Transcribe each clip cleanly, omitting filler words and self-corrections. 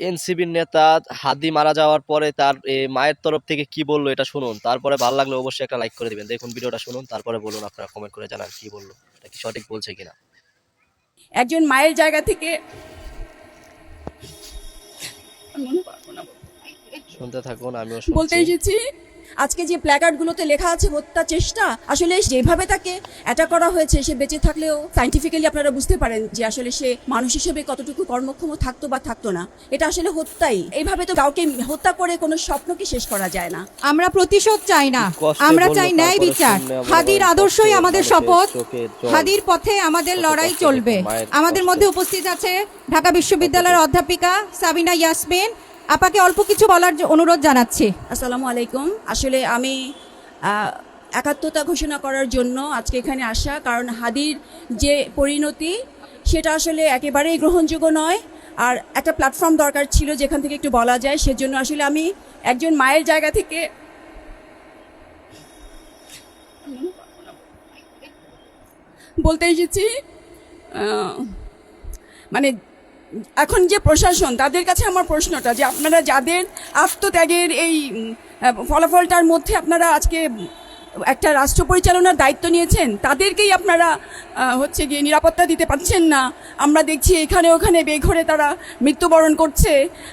এনসিবির নেতা হাদি মারা যাওয়ার পরে তার মায়ের তরফ থেকে কি বললো এটা শুনুন, তারপরে ভালো লাগলে অবশ্যই একটা লাইক করে দিবেন। দেখুন ভিডিওটা শুনুন, তারপরে বলুন, আপনারা কমেন্ট করে জানান কি বললো, এটা কি সঠিক বলছে কিনা। একজন মায়ের জায়গা থেকে শুনতে থাকুন, আমিও বলতে শুনছি। এসেছি, আজকে যে প্ল্যাকার্ডগুলোতে লেখা আছে হত্যা চেষ্টা, আসলে যেভাবে তাকে অ্যাটাক করা হয়েছে, সে বেঁচে থাকলেও সাইন্টিফিক্যালি আপনারা বুঝতে পারেন যে আসলে সে মানুষ হিসেবে কতটুকু কর্মক্ষম থাকতো বা থাকতো না। এটা আসলে হত্যাই। এইভাবে তো কাউকে হত্যা করে কোনো স্বপ্নকে শেষ করা যায় না। আমরা প্রতিশোধ চাই না, কষ্টে আমরা বললো, চাই ন্যায় তারপরে বিচার। শুনলে আমরা হাদির কষ্টে আদর্শই আমাদের মানুষের শপথ, চোখে জল। হাদির পথে আমাদের কত লড়াই কষ্ট চলবে। দেখুন, মায়ের আমাদের কষ্ট। মধ্যে উপস্থিত আছে ঢাকা বিশ্ববিদ্যালয়ের অধ্যাপিকা সাবিনা ইয়াসমিন। আপাকে অল্প কিছু বলার অনুরোধ জানাচ্ছি। আসসালামু আলাইকুম। আসলে আমি একাত্মতা ঘোষণা করার জন্য আজকে এখানে আসা, কারণ হাদির যে পরিণতি সেটা আসলে একেবারেই গ্রহণযোগ্য নয়। আর একটা প্ল্যাটফর্ম দরকার ছিল যেখান থেকে একটু বলা যায়, সেজন্য আসলে আমি একজন মায়ের জায়গা থেকে বলতে এসেছি। মানে এখন যে প্রশাসন, তাদের কাছে আমার প্রশ্নটা যে আপনারা যাদের আত্মত্যাগের এই ফলাফলটার মধ্যে আপনারা আজকে একটা রাষ্ট্র পরিচালনার দায়িত্ব নিয়েছেন, তাদেরকেই আপনারা হচ্ছে গিয়ে নিরাপত্তা দিতে পারছেন না। আমরা দেখছি এখানে ওখানে বেঘরে তারা মৃত্যুবরণ করছে।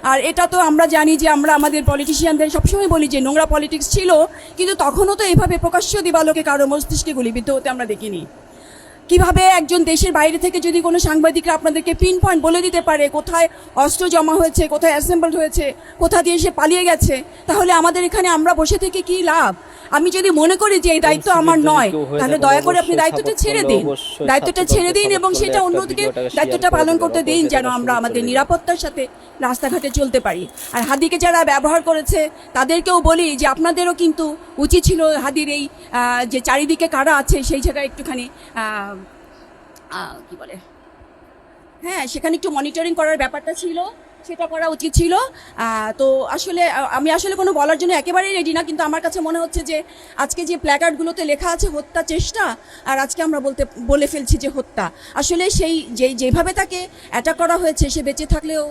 আর এটা তো আমরা জানি যে আমরা আমাদের পলিটিশিয়ানদের সবসময় বলি যে নোংরা পলিটিক্স ছিল, কিন্তু তখনও তো এভাবে প্রকাশ্য দিবালোকে কারো মস্তিষ্কে গুলিবিদ্ধ হতে আমরা দেখিনি। কিভাবে একজন দেশের বাইরে থেকে যদি কোনো সাংবাদিকরা আপনাদেরকে পিন পয়েন্ট বলে দিতে পারে কোথায় অস্ত্র জমা হয়েছে, কোথায় অ্যাসেম্বল হয়েছে, কোথা দিয়ে সে পালিয়ে গেছে, তাহলে আমাদের এখানে আমরা বসে থেকে কি লাভ? আমি যদি মনে করি যে এই দায়িত্ব আমার নয়, তাহলে দয়া করে আপনি দায়িত্বটা ছেড়ে দিন, দায়িত্বটা ছেড়ে দিন এবং সেটা অন্যদিকে দায়িত্বটা পালন করতে দিন, যেন আমরা আমাদের নিরাপত্তার সাথে রাস্তাঘাটে চলতে পারি। আর হাদিকে যারা ব্যবহার করেছে তাদেরকেও বলি যে আপনাদেরও কিন্তু উচিত ছিল হাদির এই যে চারিদিকে কারা আছে সেই জায়গায় একটুখানি কি বলে, হ্যাঁ, সেখানে একটু মনিটরিং করার ব্যাপারটা ছিল, সেটা করা উচিত ছিল। তো আসলে আমি আসলে কোনো বলার জন্য একেবারেই রেডি না, কিন্তু আমার কাছে মনে হচ্ছে যে আজকে যে প্ল্যাকার্ডগুলোতে লেখা আছে হত্যা চেষ্টা, আর আজকে আমরা বলে ফেলছি যে হত্যা। আসলে সেই যেভাবে তাকে অ্যাটাক করা হয়েছে, সে বেঁচে থাকলেও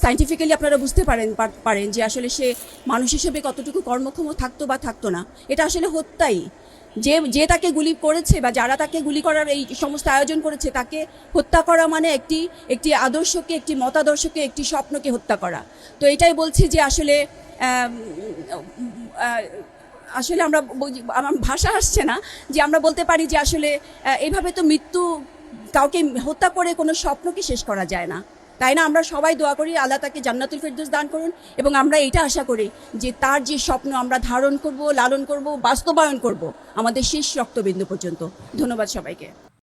সাইন্টিফিক্যালি আপনারা বুঝতে পারেন যে আসলে সে মানুষ হিসেবে কতটুকু কর্মক্ষম থাকতো বা থাকতো না। এটা আসলে হত্যাই। যে তাকে গুলি করেছে বা যারা তাকে গুলি করার এই সমস্ত আয়োজন করেছে, তাকে হত্যা করা মানে একটি আদর্শকে, একটি মতাদর্শকে, একটি স্বপ্নকে হত্যা করা। তো এটাই বলছি যে আসলে আসলে আমরা, আমার ভাষা আসছে না যে আমরা বলতে পারি যে আসলে এইভাবে তো মৃত্যু, কাউকে হত্যা করে কোনো স্বপ্নকে শেষ করা যায় না, তাই না? আমরা সবাই দোয়া করি আল্লাহ তাকে জান্নাতুল ফেরদৌস দান করুন, এবং আমরা এটা আশা করি যে তার যে স্বপ্ন আমরা ধারণ করব, লালন করব, বাস্তবায়ন করব আমাদের শেষ রক্তবিন্দু পর্যন্ত। ধন্যবাদ সবাইকে।